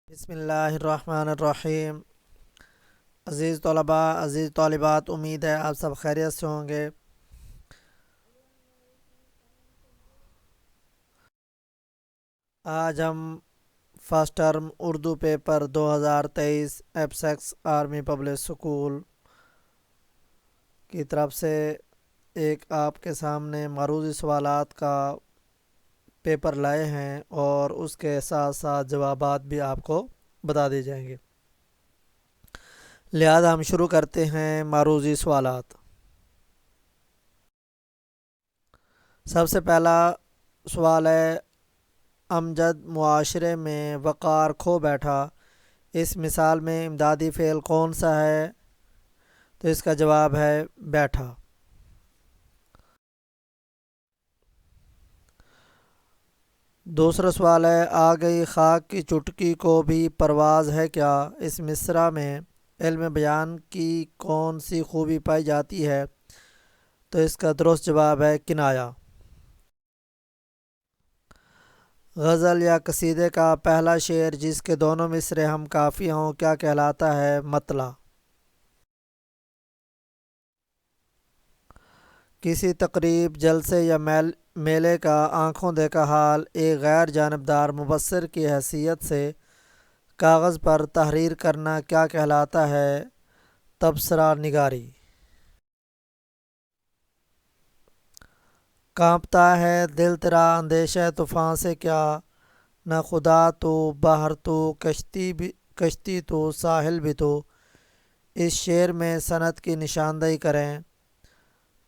بسم اللہ الرحمن الرحیم۔ عزیز طلباء، عزیز طالبات، امید ہے آپ سب خیریت سے ہوں گے۔ آج ہم first term Urdu paper 2023 APSACS army public school کی طرف سے ایک آپ کے سامنے معروضی سوالات کا پیپر لائے ہیں اور اس کے ساتھ ساتھ جوابات بھی آپ کو بتا دیے جائیں گے۔ لہذا ہم شروع کرتے ہیں معروضی سوالات۔ سب سے پہلا سوال ہے، امجد معاشرے میں وقار کھو بیٹھا، اس مثال میں امدادی فعل کون سا ہے؟ تو اس کا جواب ہے بیٹھا۔ دوسرا سوال ہے، آ گئی خاک کی چٹکی کو بھی پرواز ہے کیا، اس مصرع میں علم بیان کی کون سی خوبی پائی جاتی ہے؟ تو اس کا درست جواب ہے کنایا۔ غزل یا قصیدے کا پہلا شعر جس کے دونوں مصرے ہم کافی ہوں کیا کہلاتا ہے؟ مطلع۔ کسی تقریب، جلسے یا میلے کا آنکھوں دیکھا حال ایک غیر جانبدار مبصر کی حیثیت سے کاغذ پر تحریر کرنا کیا کہلاتا ہے؟ تبصرہ نگاری۔ کانپتا ہے دل تیرا اندیشہ طوفان سے کیا، نہ خدا تو بحر تو کشتی تو ساحل بھی تو، اس شعر میں صنعت کی نشاندہی کریں۔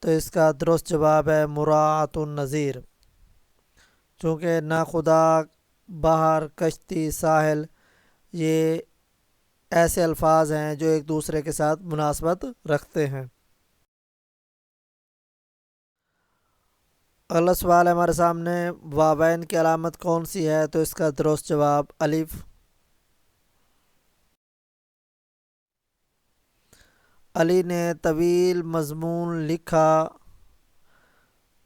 تو اس کا درست جواب ہے مراعات النظیر، چونکہ نہ خدا، بحر، کشتی، ساحل یہ ایسے الفاظ ہیں جو ایک دوسرے کے ساتھ مناسبت رکھتے ہیں۔ اگلا سوال ہے ہمارے سامنے، واوین کی علامت کون سی ہے؟ تو اس کا درست جواب الف۔ علی نے طویل مضمون لکھا،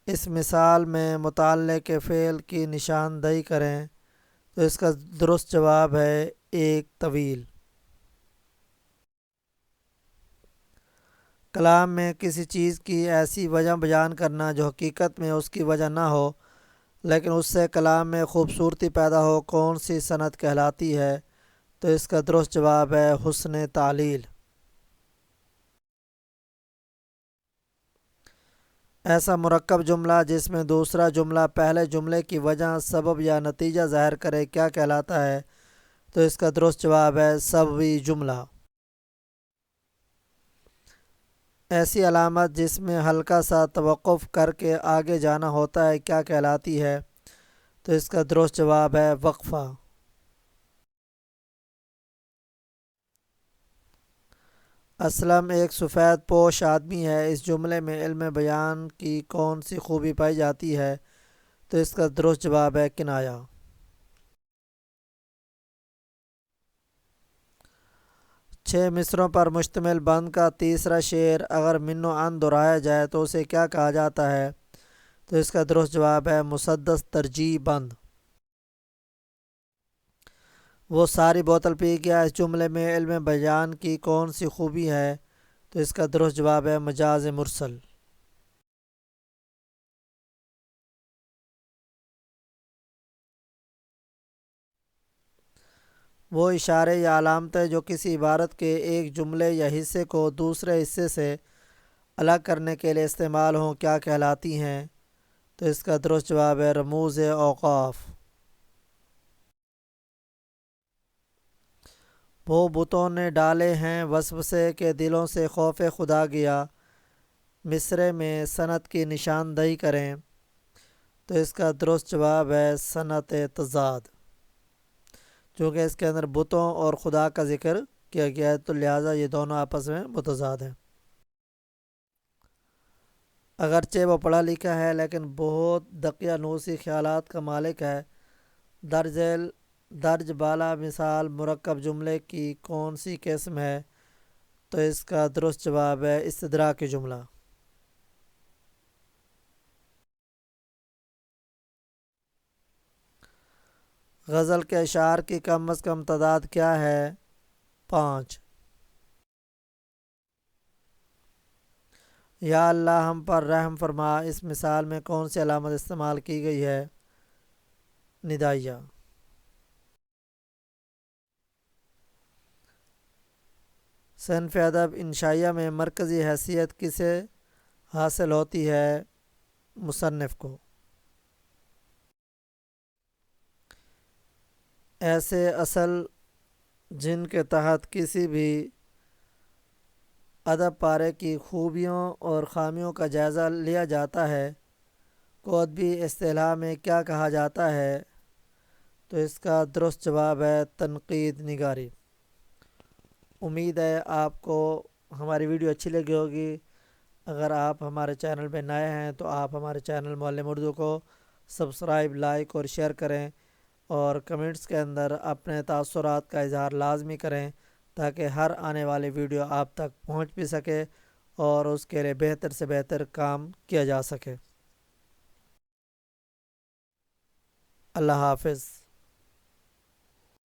اس مثال میں متعلق کے فعل کی نشاندہی کریں۔ تو اس کا درست جواب ہے ایک طویل۔ کلام میں کسی چیز کی ایسی وجہ بیان کرنا جو حقیقت میں اس کی وجہ نہ ہو لیکن اس سے کلام میں خوبصورتی پیدا ہو، کون سی صنعت کہلاتی ہے؟ تو اس کا درست جواب ہے حسن تعلیل۔ ایسا مرکب جملہ جس میں دوسرا جملہ پہلے جملے کی وجہ، سبب یا نتیجہ ظاہر کرے کیا کہلاتا ہے؟ تو اس کا درست جواب ہے سببی جملہ۔ ایسی علامت جس میں ہلکا سا توقف کر کے آگے جانا ہوتا ہے کیا کہلاتی ہے؟ تو اس کا درست جواب ہے وقفہ۔ اسلم ایک سفید پوش آدمی ہے، اس جملے میں علم بیان کی کون سی خوبی پائی جاتی ہے؟ تو اس کا درست جواب ہے کنایا۔ چھ مصروں پر مشتمل بند کا تیسرا شعر اگر من و عن دہرایا جائے تو اسے کیا کہا جاتا ہے؟ تو اس کا درست جواب ہے مسدس ترجیع بند۔ وہ ساری بوتل پی گیا، اس جملے میں علم بیان کی کون سی خوبی ہے؟ تو اس کا درست جواب ہے مجاز مرسل۔ وہ اشارے یا علامتیں جو کسی عبارت کے ایک جملے یا حصے کو دوسرے حصے سے الگ کرنے کے لیے استعمال ہوں کیا کہلاتی ہیں؟ تو اس کا درست جواب ہے رموز اوقاف۔ وہ بتوں نے ڈالے ہیں وسوسے کے دلوں سے خوف خدا گیا، مصرے میں صنعت کی نشاندہی کریں۔ تو اس کا درست جواب ہے صنعت تضاد، چونکہ اس کے اندر بتوں اور خدا کا ذکر کیا گیا ہے تو لہٰذا یہ دونوں آپس میں متضاد ہیں۔ اگرچہ وہ پڑھا لکھا ہے لیکن بہت دقیانوسی خیالات کا مالک ہے، درج بالا مثال مرکب جملے کی کون سی قسم ہے؟ تو اس کا درست جواب ہے استدراکی جملہ۔ غزل کے اشعار کی کم از کم تعداد کیا ہے؟ 5۔ یا اللہ ہم پر رحم فرما، اس مثال میں کون سی علامت استعمال کی گئی ہے؟ ندائیہ۔ صنف ادب انشائیہ میں مرکزی حیثیت کسے حاصل ہوتی ہے؟ مصنف کو۔ ایسے اصل جن کے تحت کسی بھی ادب پارے کی خوبیوں اور خامیوں کا جائزہ لیا جاتا ہے کو ادبی اصطلاح میں کیا کہا جاتا ہے؟ تو اس کا درست جواب ہے تنقید نگاری۔ امید ہے آپ کو ہماری ویڈیو اچھی لگی ہوگی۔ اگر آپ ہمارے چینل پہ نئے ہیں تو آپ ہمارے چینل معلم اردو کو سبسکرائب، لائک اور شیئر کریں، اور کمنٹس کے اندر اپنے تاثرات کا اظہار لازمی کریں تاکہ ہر آنے والی ویڈیو آپ تک پہنچ بھی سکے اور اس کے لیے بہتر سے بہتر کام کیا جا سکے۔ اللہ حافظ۔